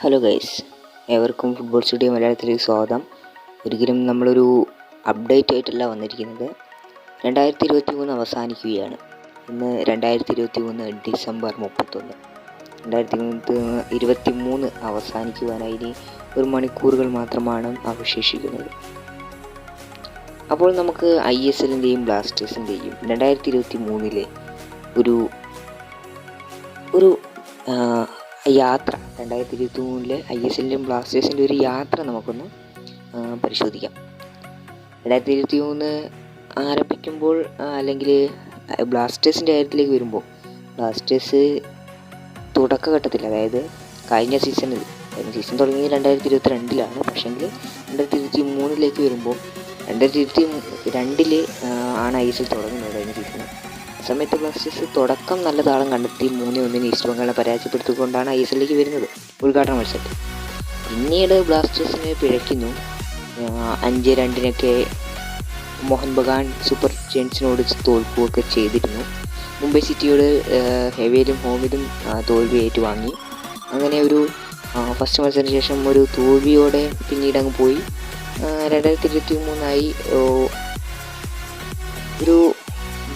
Hello guys, ഏവർക്കും football studio മലയാളത്തിലേക്ക് സ്വാഗതം. ഒരിക്കലും നമ്മളൊരു അപ്ഡേറ്റ് ആയിട്ടല്ല വന്നിരിക്കുന്നത്. 2023 അവസാനിക്കുകയാണ്. ഇന്ന് 2023 ഡിസംബർ 31. 2023 അവസാനിക്കുവാനായി ഇനി ഒരു മണിക്കൂറുകൾ മാത്രമാണ് അവശേഷിക്കുന്നത്. അപ്പോൾ നമുക്ക് ISLൻ്റെയും ബ്ലാസ്റ്റേഴ്സിൻ്റെയും 2023 ഒരു യാത്ര, 2023 ISLൻ്റെയും ബ്ലാസ്റ്റേഴ്സിൻ്റെ ഒരു യാത്ര നമുക്കൊന്ന് പരിശോധിക്കാം. 2023 ആരംഭിക്കുമ്പോൾ അല്ലെങ്കിൽ ബ്ലാസ്റ്റേഴ്സിൻ്റെ കാര്യത്തിലേക്ക് വരുമ്പോൾ, ബ്ലാസ്റ്റേഴ്സ് തുടക്കഘട്ടത്തിൽ, അതായത് കഴിഞ്ഞ സീസൺ തുടങ്ങിയത് 2022 പക്ഷേങ്കിൽ 2023 വരുമ്പോൾ 2022 ആണ് ISL തുടങ്ങുന്നത്. കഴിഞ്ഞ സീസൺ സമയത്ത് ബ്ലാസ്റ്റേഴ്സ് തുടക്കം നല്ല താളം കണ്ടെത്തി 3-1 ഈസ്റ്റ് ബംഗാളിനെ പരാജയപ്പെടുത്തിക്കൊണ്ടാണ് ISLലേക്ക് വരുന്നത് ഉദ്ഘാടന മത്സരത്തിൽ. പിന്നീട് ബ്ലാസ്റ്റേഴ്സിനെ പിഴയ്ക്കുന്നു. 5-2 മോഹൻ ബഗാൻ സൂപ്പർ ജയൻസിനോട് തോൽക്കുകയൊക്കെ ചെയ്തിരുന്നു. മുംബൈ സിറ്റിയോട് ഹെവിയിലും ഹോമിലും തോൽവി ഏറ്റുവാങ്ങി. അങ്ങനെ ഒരു ഫസ്റ്റ് മത്സരത്തിന് ശേഷം ഒരു തോൽവിയോടെ പിന്നീട് അങ്ങ് പോയി. 2023 ഒരു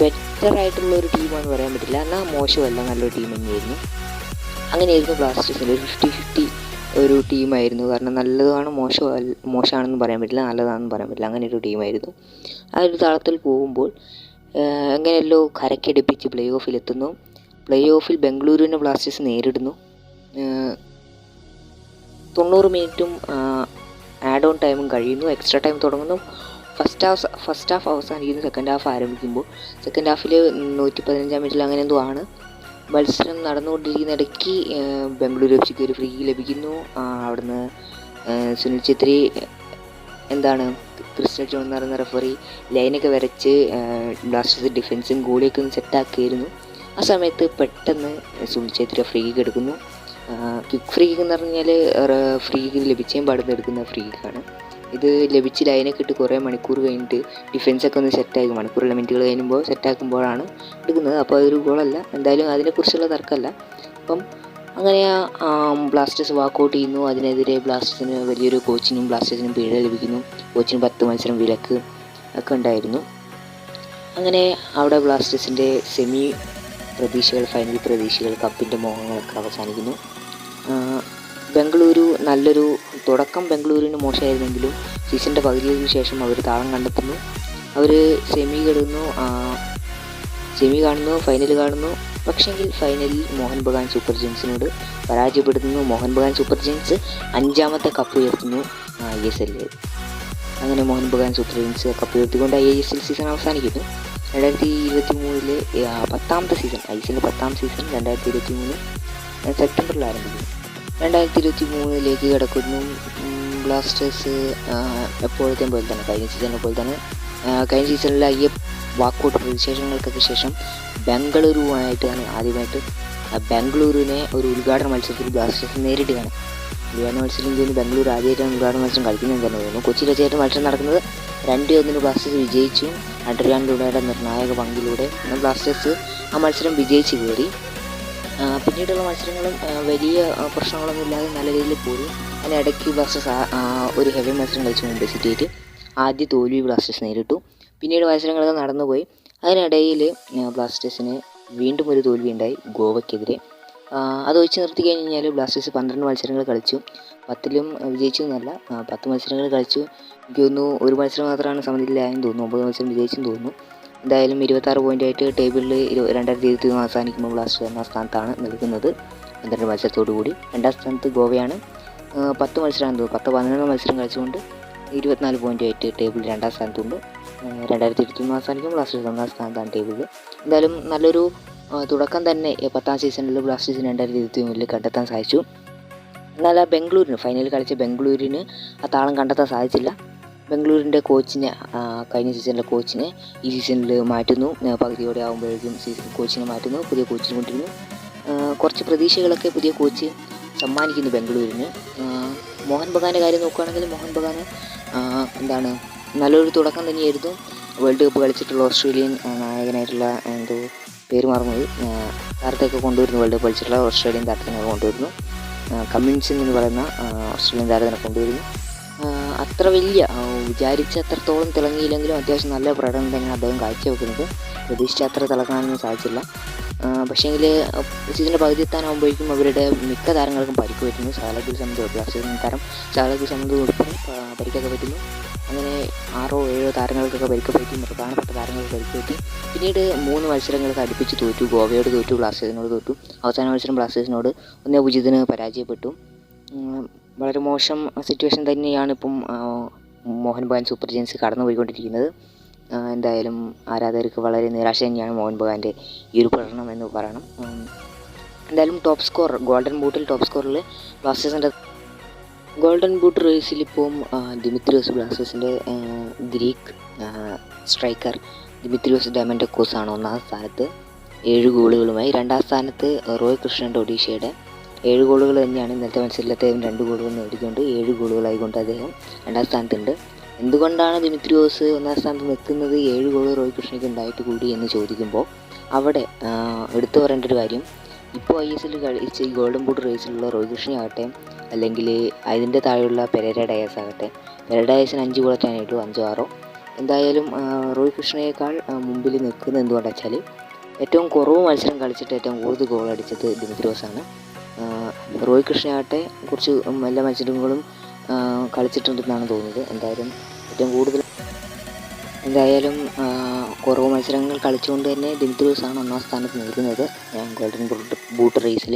ബെറ്ററായിട്ടുള്ള ഒരു ടീമാണെന്ന് പറയാൻ പറ്റില്ല, എന്നാൽ മോശമല്ല, നല്ലൊരു ടീം തന്നെയായിരുന്നു. അങ്ങനെയായിരുന്നു ബ്ലാസ്റ്റേഴ്സിൻ്റെ ഒരു 50-50 ഒരു ടീമായിരുന്നു. കാരണം നല്ലതാണ് മോശമാണെന്ന് പറയാൻ പറ്റില്ല, നല്ലതാണെന്ന് പറയാൻ പറ്റില്ല, അങ്ങനെ ഒരു ടീമായിരുന്നു. ആ ഒരു താളത്തിൽ പോകുമ്പോൾ എങ്ങനെയല്ലോ കരക്കടുപ്പിച്ച് പ്ലേ ഓഫിലെത്തുന്നു. പ്ലേ ഓഫിൽ ബംഗളൂരുവിനെ ബ്ലാസ്റ്റേഴ്സ് നേരിടുന്നു. 90 മിനിറ്റും ആഡ് ഓൺ ടൈമും കഴിയുന്നു. എക്സ്ട്രാ ടൈം തുടങ്ങുന്നു. ഫസ്റ്റ് ഹാഫ് അവസാനിക്കുന്നു. സെക്കൻഡ് ഹാഫ് ആരംഭിക്കുമ്പോൾ സെക്കൻഡ് ഹാഫിൽ 115 മിനിറ്റിൽ അങ്ങനെ എന്തോ ആണ് മത്സരം നടന്നുകൊണ്ടിരിക്കുന്ന ഇടയ്ക്ക് ബംഗളൂരു എഫ്സിക്ക് ഒരു ഫ്രീ ലഭിക്കുന്നു. അവിടുന്ന് സുനിൽ ഛേത്രി ക്രിസ്റ്റൽ ജോൺ എന്ന് പറയുന്ന റെഫറി ലൈനൊക്കെ വരച്ച് ബ്ലാസ്റ്റേഴ്സ് ഡിഫൻസും ഗോളിയൊക്കെ ഒന്ന് സെറ്റാക്കിയിരുന്നു. ആ സമയത്ത് പെട്ടെന്ന് സുനിൽ ഛേത്രി ഫ്രീ കിക്ക് എടുക്കുന്നു. ക്വിക്ക് ഫ്രീ കിക്ക് എന്ന് പറഞ്ഞാൽ ഫ്രീ കിക്ക് ലഭിച്ചേം പാടുന്ന എടുക്കുന്ന ഫ്രീ കിക്കാണ്. ഇത് ലഭിച്ച് ലൈനൊക്കെ ഇട്ട് കുറേ മണിക്കൂർ കഴിഞ്ഞിട്ട് ഡിഫൻസൊക്കെ ഒന്ന് സെറ്റാക്കി, മണിക്കൂറുള്ള മിനിറ്റുകൾ കഴിയുമ്പോൾ സെറ്റാക്കുമ്പോഴാണ് എടുക്കുന്നത്. അപ്പോൾ അതൊരു ഗോളല്ല, എന്തായാലും അതിനെക്കുറിച്ചുള്ള തർക്കമല്ല. അപ്പം അങ്ങനെ ബ്ലാസ്റ്റേഴ്സ് വാക്കൗട്ട് ചെയ്യുന്നു. അതിനെതിരെ ബ്ലാസ്റ്റേഴ്സിന് വലിയൊരു കോച്ചിനും ബ്ലാസ്റ്റേഴ്സിനും പിഴ ലഭിക്കുന്നു. കോച്ചിന് 10 മത്സരം വിലക്ക് ഒക്കെ ഉണ്ടായിരുന്നു. അങ്ങനെ അവിടെ ബ്ലാസ്റ്റേഴ്സിൻ്റെ സെമി പ്രതീക്ഷകൾ, ഫൈനൽ പ്രതീക്ഷകൾ, കപ്പിൻ്റെ മോഹങ്ങളൊക്കെ അവസാനിക്കുന്നു. ബംഗളൂരു നല്ലൊരു തുടക്കം ബംഗളൂരുവിന് മോശമായിരുന്നെങ്കിലും സീസണിൻ്റെ പകുതിക്ക് ശേഷം അവർ താളം കണ്ടെത്തുന്നു. അവർ സെമി കാണുന്നു, ഫൈനൽ കാണുന്നു. പക്ഷേങ്കിൽ ഫൈനലിൽ മോഹൻ ബഗാൻ സൂപ്പർ ജയൻസിനോട് പരാജയപ്പെടുത്തുന്നു. മോഹൻ ബഗാൻ സൂപ്പർ ജയൻസ് 5ാമത്തെ കപ്പ് ഉയർത്തുന്നു ISL. അങ്ങനെ Mohun Bagan super giants cup ഉയർത്തിക്കൊണ്ട് ISL സീസൺ അവസാനിക്കുന്നു. 2023 10ാമത്തെ സീസൺ, ISL 10ാം സീസൺ 2023 സെപ്റ്റംബറിൽ ആരംഭിക്കുന്നു. 2023 കിടക്കുന്നു. ബ്ലാസ്റ്റേഴ്സ് എപ്പോഴത്തെയും പോലെ തന്നെ, കഴിഞ്ഞ സീസണിനെ പോലെ തന്നെ, കഴിഞ്ഞ സീസണിലെ വാക്കൗട്ട് പ്രതിഷേധങ്ങൾക്കൊക്കെ ശേഷം ബംഗളൂരുവായിട്ടാണ് ആദ്യമായിട്ട് ബംഗളൂരുവിനെ ഒരു ഉദ്ഘാടന മത്സരത്തിൽ ബ്ലാസ്റ്റേഴ്സ് നേരിടുകയാണ്. ഉദ്ഘാടന മത്സരം തോന്നി ബംഗളൂരു ആദ്യമായിട്ടാണ് ഉദ്ഘാടന മത്സരം കളിക്കുന്നതെന്ന് തന്നെ തോന്നുന്നു. കൊച്ചിയിൽ വെച്ചായിട്ട് മത്സരം നടക്കുന്നത് 2-1 ബ്ലാസ്റ്റേഴ്സ് വിജയിച്ചു. അഡ്രിയാൻ ലൂണയുടെ നിർണായക പങ്കിലൂടെ ബ്ലാസ്റ്റേഴ്സ് ആ മത്സരം വിജയിച്ച് കയറി. പിന്നീടുള്ള മത്സരങ്ങളും വലിയ പ്രശ്നങ്ങളൊന്നും ഇല്ലാതെ നല്ല രീതിയിൽ പോയി. അതിനിടയ്ക്ക് ബ്ലാസ്റ്റേഴ്സ് ഒരു ഹെവി മത്സരം കളിച്ചു മുംബൈ സിറ്റിയായിട്ട്. ആദ്യ തോൽവി ബ്ലാസ്റ്റേഴ്സ് നേരിട്ടു. പിന്നീട് മത്സരങ്ങളൊക്കെ നടന്നുപോയി. അതിനിടയിൽ ബ്ലാസ്റ്റേഴ്സിന് വീണ്ടും ഒരു തോൽവി ഉണ്ടായി ഗോവയ്ക്കെതിരെ. അത് ഒഴിച്ച് നിർത്തി കഴിഞ്ഞാൽ ബ്ലാസ്റ്റേഴ്സ് 12 മത്സരങ്ങൾ കളിച്ചു. 10ലും വിജയിച്ചു എന്നല്ല, 10 മത്സരങ്ങൾ കളിച്ചു. എനിക്ക് തോന്നുന്നു ഒരു മത്സരം മാത്രമാണ് സമനിലയായെന്ന് തോന്നുന്നു. 9 മത്സരം വിജയിച്ചെന്ന് തോന്നുന്നു. എന്തായാലും 26 പോയിൻ്റായിട്ട് ടേബിളിൽ 2023 അവസാനിക്കുമ്പോൾ ബ്ലാസ്റ്റേഴ്സ് 1ാം സ്ഥാനത്താണ് നിൽക്കുന്നത് 12 മത്സരത്തോടു കൂടി. 2ാം സ്ഥാനത്ത് ഗോവയാണ്. 10 മത്സരമാണ്, 11 മത്സരം കളിച്ചുകൊണ്ട് 24 പോയിൻ്റായിട്ട് ടേബിൾ 2ാം സ്ഥാനത്തുണ്ട്. 2023 അവസാനിക്കുമ്പോൾ ബ്ലാസ്റ്റേഴ്സ് 1ാം സ്ഥാനത്താണ് ടേബിളിൽ. എന്തായാലും നല്ലൊരു തുടക്കം തന്നെ 10ാം സീസണിൽ ബ്ലാസ്റ്റേഴ്സിന് 2023 കണ്ടെത്താൻ സാധിച്ചു. എന്നാൽ ബംഗളൂരിന് ഫൈനലിൽ കളിച്ച ബംഗളൂരിന് ആ താളം കണ്ടെത്താൻ സാധിച്ചില്ല. ബംഗളൂരിൻ്റെ കോച്ചിനെ, കഴിഞ്ഞ സീസണിലെ കോച്ചിനെ ഈ സീസണിൽ മാറ്റുന്നു. പകുതിയോടെ ആകുമ്പോഴേക്കും കോച്ചിനെ മാറ്റുന്നു, പുതിയ കോച്ചിനെ കൊണ്ടിരുന്നു. കുറച്ച് പ്രതീക്ഷകളൊക്കെ പുതിയ കോച്ച് സമ്മാനിക്കുന്നു ബംഗളൂരിന്. മോഹൻ ബഗാൻ്റെ കാര്യം നോക്കുകയാണെങ്കിൽ മോഹൻ ബഗാൻ നല്ലൊരു തുടക്കം തന്നെയായിരുന്നു. വേൾഡ് കപ്പ് കളിച്ചിട്ടുള്ള ഓസ്ട്രേലിയൻ നായകനായിട്ടുള്ള പേര് മറന്നുപോയി, താരത്തെയൊക്കെ കൊണ്ടുവരുന്നു. വേൾഡ് കപ്പ് കളിച്ചിട്ടുള്ള ഓസ്ട്രേലിയൻ താരത്തിനെ കൊണ്ടുവരുന്നു. കമ്മിൻസ് എന്ന് പറയുന്ന ഓസ്ട്രേലിയൻ താരത്തിനെ കൊണ്ടുവരുന്നു. അത്ര വലിയ വിചാരിച്ച അത്രത്തോളം തിളങ്ങിയില്ലെങ്കിലും അത്യാവശ്യം നല്ല പ്രകടനം തന്നെയാണ് അദ്ദേഹം കാഴ്ചവെക്കുന്നത്. പ്രതീക്ഷിച്ച അത്ര തിളങ്ങാനൊന്നും സാധിച്ചില്ല. പക്ഷേങ്കിൽ സീസണിൻ്റെ പകുതി എത്താനാകുമ്പോഴേക്കും അവരുടെ മിക്ക താരങ്ങൾക്കും പരിക്ക് പറ്റുന്നു. ഷാർലറ്റ് വിൽസൺ ബ്ലാസ്റ്റേഴ്സിൻ താരം ഷാർലറ്റ് വിൽസൺ ഉൾപ്പെടെ പരിക്കൊക്കെ പറ്റുന്നു. അങ്ങനെ 6-7 താരങ്ങൾക്കൊക്കെ പരിക്ക് പറ്റി, പ്രധാനപ്പെട്ട താരങ്ങൾക്ക് പരിക്ക് പറ്റി. പിന്നീട് 3 മത്സരങ്ങൾക്ക് അടുപ്പിച്ച് തോറ്റു. ഗോവയോട് തോറ്റു, ബ്ലാസ്റ്റേഴ്സിനോട് തോറ്റു. അവസാന മത്സരം ബ്ലാസ്റ്റേഴ്സിനോട് 1-0 പരാജയപ്പെട്ടു. വളരെ മോശം സിറ്റുവേഷൻ തന്നെയാണ് ഇപ്പം മോഹൻ ബഗാൻ സൂപ്പർ ജയൻസ് കടന്നു പോയിക്കൊണ്ടിരിക്കുന്നത്. എന്തായാലും ആരാധകർക്ക് വളരെ നിരാശ തന്നെയാണ് മോഹൻ ബഗാൻ്റെ ഈ ഒരു പ്രകടനം എന്ന് പറയണം. എന്തായാലും ടോപ്പ് സ്കോർ ഗോൾഡൻ ബൂട്ടിൽ ടോപ്പ് സ്കോറിൽ ബ്ലാസ്റ്റേഴ്സിൻ്റെ ഗോൾഡൻ ബൂട്ട് റേസിൽ ഇപ്പം ദിമിത്രിയോസ് ബ്ലാസ്റ്റേഴ്സിൻ്റെ ഗ്രീക്ക് സ്ട്രൈക്കർ ദിമിത്രിയോസ് ഡയമൻഡക്കോസ് ആണ് 1-ാം സ്ഥാനത്ത് 7 ഗോളുകളുമായി. 2-ാം സ്ഥാനത്ത് റോയ് കൃഷ്ണൻ്റെ ഒഡീഷയുടെ 7 ഗോളുകൾ തന്നെയാണ്. ഇന്നത്തെ മത്സരത്തിൽ 2 ഗോളുകൾ നേടിക്കൊണ്ട് 7 ഗോളുകളായിക്കൊണ്ട് അദ്ദേഹം 2-ാം സ്ഥാനത്തുണ്ട്. എന്തുകൊണ്ടാണ് ദിമിത്രിയോസ് 1-ാം സ്ഥാനത്ത് നിൽക്കുന്നത്, 7 ഗോൾ റോയ് കൃഷ്ണയ്ക്ക് ഉണ്ടായിട്ട് കൂടി എന്ന് ചോദിക്കുമ്പോൾ അവിടെ എടുത്തു പറയേണ്ട ഒരു കാര്യം, ഇപ്പോൾ ISL കളിച്ച് ഈ ഗോൾഡൻ ബൂട്ട് റേസിലുള്ള റോയ് കൃഷ്ണയാകട്ടെ അല്ലെങ്കിൽ അതിൻ്റെ താഴെയുള്ള പെരേര ഡയസ് ആകട്ടെ, പെരേര ഡയസിന് 5 ഗോളൊക്കെയാണ് ഇട്ടു, 5-6. എന്തായാലും റോയ് കൃഷ്ണയേക്കാൾ മുമ്പിൽ നിൽക്കുന്നത് എന്തുകൊണ്ടാണെന്ന് വെച്ചാൽ ഏറ്റവും കുറവ് മത്സരം കളിച്ചിട്ട് ഏറ്റവും കൂടുതൽ ഗോൾ അടിച്ചത് ദിമിത്രിയോസാണ്. റോയ് കൃഷ്ണയാകട്ടെ കുറച്ച് എല്ലാ മത്സരങ്ങളും കളിച്ചിട്ടുണ്ടെന്നാണ് തോന്നുന്നത്. എന്തായാലും കുറവ് മത്സരങ്ങൾ കളിച്ചുകൊണ്ട് തന്നെ ദിമിത്രിയോസാണ് 1-ാം സ്ഥാനത്ത് നിൽക്കുന്നത് ഗോൾഡൻ ബൂട്ട് റേസിൽ.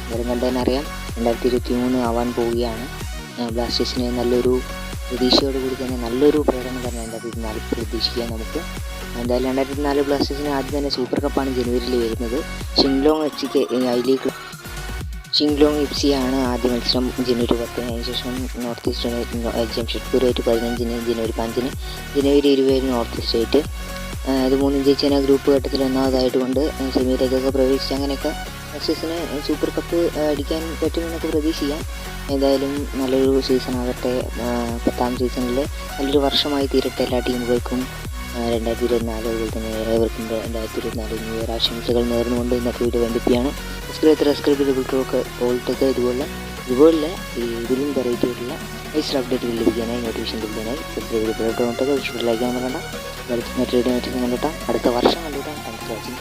നേരം കണ്ടു തന്നെ അറിയാം 2023 ആവാൻ പോവുകയാണ്. ബ്ലാസ്റ്റേഴ്സിന് നല്ലൊരു പ്രതീക്ഷയോടുകൂടി തന്നെ നല്ലൊരു പ്രകടനം തന്നെ 2024 പ്രതീക്ഷിക്കാം നമുക്ക്. എന്തായാലും 2024 ബ്ലാസ്റ്റേഴ്സിന് ആദ്യം തന്നെ സൂപ്പർ കപ്പാണ് ജനുവരിയിൽ വരുന്നത്. ഷിങ്ലോങ് FC ആണ് ആദ്യ മത്സരം ജനുവരി 10. അതിനുശേഷം നോർത്ത് ഈസ്റ്റ് യുണൈറ്റഡ് ജംഷഡ്പൂരുമായിട്ട് 15-ന്, ജനുവരി 5-ന്, ജനുവരി 20-ന് നോർത്ത് ഈസ്റ്റ് ആയിട്ട്. ഇത് 3 ജയിച്ചതിനെ ഗ്രൂപ്പ് ഘട്ടത്തിൽ 1-ാമതായിട്ട് കൊണ്ട് സെമിയിലേക്കൊക്കെ പ്രവേശിച്ച് അങ്ങനെയൊക്കെ ബ്ലാസ്റ്റേഴ്സിന് സൂപ്പർ കപ്പ് അടിക്കാൻ പറ്റുമെന്നൊക്കെ പ്രതീക്ഷിക്കാം. എന്തായാലും നല്ലൊരു സീസണാകട്ടെ, 10ാം സീസണിൽ നല്ലൊരു വർഷമായി തീരട്ടെ എല്ലാ ടീമുകൾക്കും. 2024 അതുപോലെ തന്നെ ഏവർക്കും 2024 ന്യൂ ഇയർ ആശംസകൾ നേർന്നുകൊണ്ട് ഇന്നത്തെ വീഡിയോ ബന്ധിപ്പിക്കുകയാണ്. ഇതുപോലെ ഇതിലും വെറൈറ്റി ആയിട്ടുള്ള ഐസ് അപ്ഡേറ്റുകൾ ലഭിക്കാനായി നോട്ടിഫിക്കേഷൻ ലഭിക്കാനായി സബ്സ്ക്രൈബ് ചെയ്ത് ലൈക്ക് ചെയ്യാൻ മറക്കണ്ട. മറ്റൊരു വീഡിയോ കണ്ടിട്ടാം അടുത്ത വർഷം കണ്ടിട്ടാം. Thanks for watching.